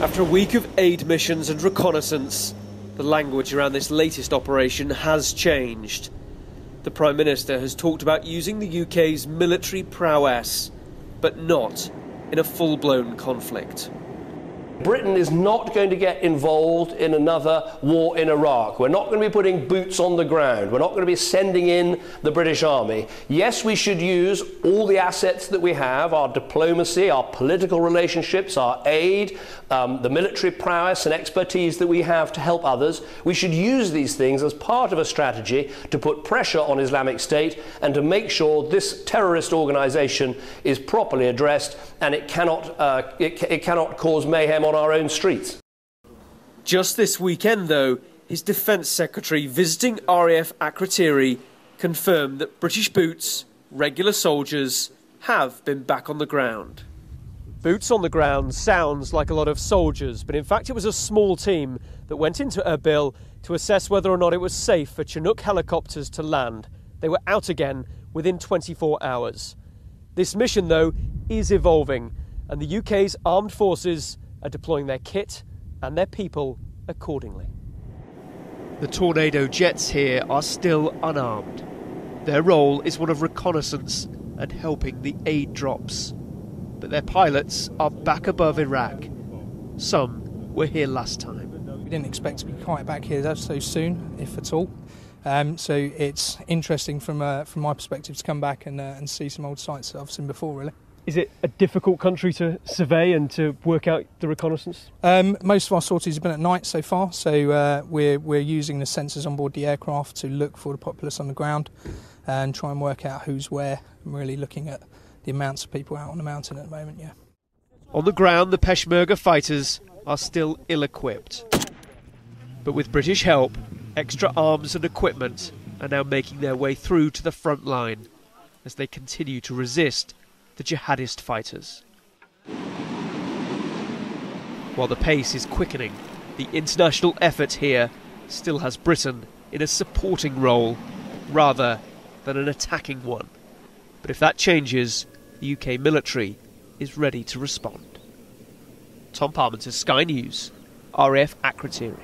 After a week of aid missions and reconnaissance, the language around this latest operation has changed. The Prime Minister has talked about using the UK's military prowess, but not in a full-blown conflict. Britain is not going to get involved in another war in Iraq. We're not going to be putting boots on the ground. We're not going to be sending in the British Army. Yes, we should use all the assets that we have, our diplomacy, our political relationships, our aid, the military prowess and expertise that we have to help others. We should use these things as part of a strategy to put pressure on Islamic State and to make sure this terrorist organisation is properly addressed and it cannot cause mayhem on our own streets. Just this weekend, though, his Defence Secretary visiting RAF Akrotiri confirmed that British boots, regular soldiers, have been back on the ground. Boots on the ground sounds like a lot of soldiers, but in fact it was a small team that went into Erbil to assess whether or not it was safe for Chinook helicopters to land. They were out again within 24 hours. This mission, though, is evolving, and the UK's armed forces are deploying their kit and their people accordingly. The Tornado jets here are still unarmed. Their role is one of reconnaissance and helping the aid drops. But their pilots are back above Iraq. Some were here last time. We didn't expect to be quite back here so soon, if at all. So it's interesting from my perspective to come back and see some old sites that I've seen before, really. Is it a difficult country to survey and to work out the reconnaissance? Most of our sorties have been at night so far, so we're using the sensors on board the aircraft to look for the populace on the ground and try and work out who's where. I'm really looking at the amounts of people out on the mountain at the moment, yeah. On the ground, the Peshmerga fighters are still ill-equipped. But with British help, extra arms and equipment are now making their way through to the front line as they continue to resist the jihadist fighters. While the pace is quickening, the international effort here still has Britain in a supporting role rather than an attacking one. But if that changes, the UK military is ready to respond. Tom Parmenter, Sky News, RAF Akrotiri.